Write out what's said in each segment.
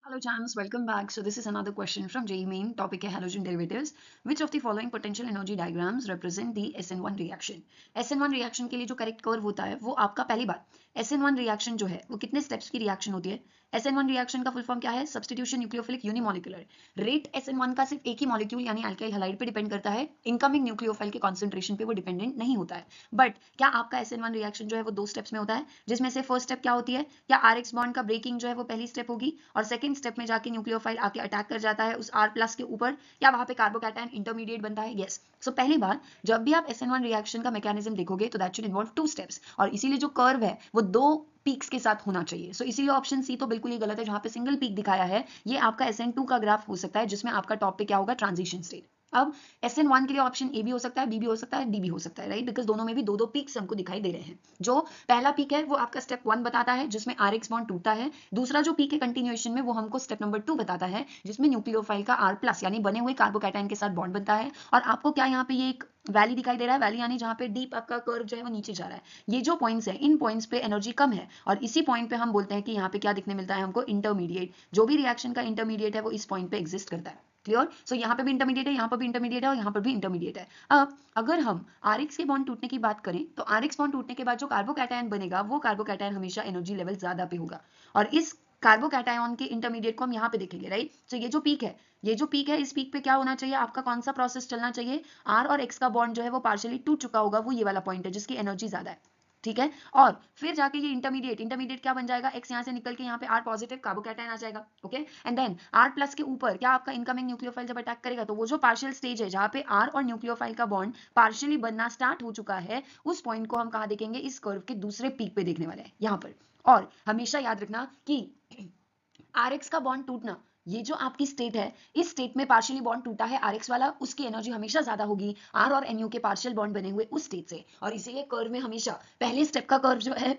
Hello, Chams. Welcome back. So this is another question from JEE Main. Topic है halogen derivatives. Which of the following potential energy diagrams represent the SN1 reaction? SN1 reaction के लिए जो correct curve होता है वो आपका पहली बात SN1 रिएक्शन जो है वो कितने स्टेप्स की रिएक्शन होती है? SN1 रिएक्शन का फुल फॉर्म क्या है? Substitution nucleophilic unimolecular. Rate SN1 का सिर्फ एक ही मॉलिक्यूल यानी अल्काइल हैलाइड पे डिपेंड करता है, इनकमिंग न्यूक्लियोफाइल के कॉन्सेंट्रेशन पे वो डिपेंडेंट नहीं होता है। बट क्या आपका SN1 रिएक्शन जो है वो दो स्टेप्स में होता है, जिसमें से फर्स्ट स्टेप क्या होती है? क्या RX बॉन्ड का ब्रेकिंग जो है वो पहली स्टेप होगी और सेकंड स्टेप में जाके न्यूक्लियोफाइल आके अटैक कर जाता है उस R प्लस के ऊपर, या वहां पे कार्बोकैटायन इंटरमीडिएट बनता है? यस। सो पहली बात, जब भी आप SN1 रिएक्शन का मैकेनिज्म देखोगे तो that should involve two steps, और इसीलिए जो कर्व है वो दो पीक्स के साथ होना चाहिए। सो इसीलिए ऑप्शन सी तो बिल्कुल ही गलत है, जहां पे सिंगल पीक दिखाया है। ये आपका SN2 का ग्राफ हो सकता है जिसमें आपका टॉप पे क्या होगा? Transition state. अब SN1 के लिए ऑप्शन ए भी हो सकता है, बी भी हो सकता है, डी भी हो सकता है, राइट? बिकॉज दोनों में भी दो दो पीक्स हमको दिखाई दे रहे हैं। जो पहला पीक है वो आपका स्टेप 1 बताता है जिसमें RX बॉन्ड टूटता है। दूसरा जो पीक है कंटिन्यूएशन में वो हमको स्टेप नंबर 2 बताता है जिसमें न्यूक्लियोफाइल का R प्लस यानी बने हुए कार्बोकैटायन के साथ बॉन्ड बनता है। और आपको क्या यहाँ पे ये एक वैली दिखाई दे रहा है? वैली यानी जहाँ पे डीप आपका कर्व जो है वो नीचे जा रहा है। ये जो पॉइंट्स है इन पॉइंट्स पे एनर्जी कम है और इसी पॉइंट पे हम बोलते हैं कि यहाँ पे क्या दिखने मिलता है हमको? इंटरमीडिएट। जो भी रिएक्शन का इंटरमीडिएट है वो इस पॉइंट पे एग्जिस्ट करता है। क्लियर? सो यहाँ पे भी इंटरमीडिएट है, यहाँ पर भी इंटरमीडिएट है और यहाँ पर भी इंटरमीडिएट है। अब अगर हम RX के बॉन्ड टूटने की बात करें तो RX बॉन्ड टूटने के बाद जो कार्बोकैटायन बनेगा वो कार्बोकैटायन हमेशा एनर्जी लेवल ज्यादा पे होगा, और इस कार्बोकैटायन के इंटरमीडिएट को हम यहाँ पे देखेंगे, राइट? तो ये जो पीक है, ये जो पीक है, इस पीक पे क्या होना चाहिए आपका? कौन सा प्रोसेस चलना चाहिए? R और X का बॉन्ड जो है वो पार्शियली टूट चुका होगा, वो ये वाला पॉइंट है जिसकी एनर्जी ज्यादा है। ठीक है, और फिर जाके ये इंटरमीडिएट इंटरमीडिएट क्या बन जाएगा? X यहाँ से निकल के यहाँ पे R पॉजिटिव कार्बोकैटायन आ जाएगा। Okay, and then R plus के ऊपर क्या आपका इनकमिंग न्यूक्लियोफाइल जब अटैक करेगा तो वो जो पार्शियल स्टेज है जहाँ पे R और न्यूक्लियोफाइल का बॉन्ड पार्शियली बनना स्टार्ट हो चुका है, उस पॉइंट को हम कहाँ देखेंगे? इस कर्व के दूसरे पीक पे देखने वाले हैं, यहाँ पर। और हमेशा याद रखना कि RX का बॉन्ड टूटना, ये जो आपकी स्टेट है, इस स्टेट में पार्शियली बॉन्ड टूटा है RX वाला, उसकी एनर्जी हमेशा ज्यादा होगी R और NU के पार्शियल बॉन्ड बने हुए उस स्टेट से। और इसीलिए कर्व में हमेशा पहले स्टेप का कर्व जो है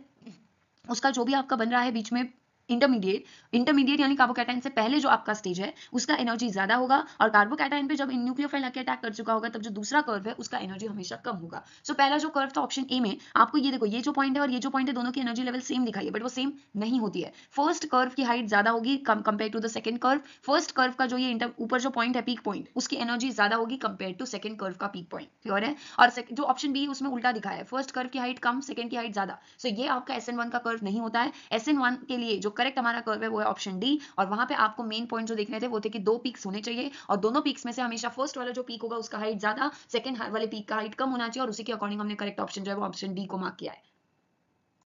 उसका जो भी आपका बन रहा है बीच में इंटरमीडिएट, इंटरमीडिएट यानी कार्बोकैटायन से पहले जो आपका स्टेज है उसका एनर्जी ज्यादा होगा, और कार्बोकैटायन पे जब न्यूक्लियोफाइल आके अटैक कर चुका होगा तब जो दूसरा कर्व है उसका एनर्जी हमेशा कम होगा। सो पहला जो कर्व था ऑप्शन ए में, आपको ये देखो, ये जो पॉइंट है और ये जो पॉइंट है दोनों की एनर्जी लेवल सेम दिखाई है, बट वो सेम नहीं होती है। फर्स्ट कर्व की हाइट ज्यादा होगी compare to the second curve. First curve का जो ये ऊपर जो पॉइंट है पीक पॉइंट, उसकी एनर्जी ज्यादा होगी कंपेयर टू सेकंड कर्व का पीक पॉइंट। क्लियर है? और जो ऑप्शन बी उसमें उल्टा दिखाया है, फर्स्ट कर्व की हाइट कम, सेकंड की हाइट ज्यादा। सो ये आपका SN1 का कर्व नहीं होता है। SN1 के लिए जो करेक्ट हमारा कर्व है वो है ऑप्शन डी, और वहां पे आपको मेन पॉइंट जो देखने थे वो थे कि दो पीक्स होने चाहिए, और दोनों पीक्स में से हमेशा फर्स्ट वाला जो पीक होगा उसका हाइट ज्यादा, सेकंड वाले पीक का हाइट कम होना चाहिए, और उसी के अकॉर्डिंग हमने करेक्ट ऑप्शन जो है वो ऑप्शन डी को मार्क किया है।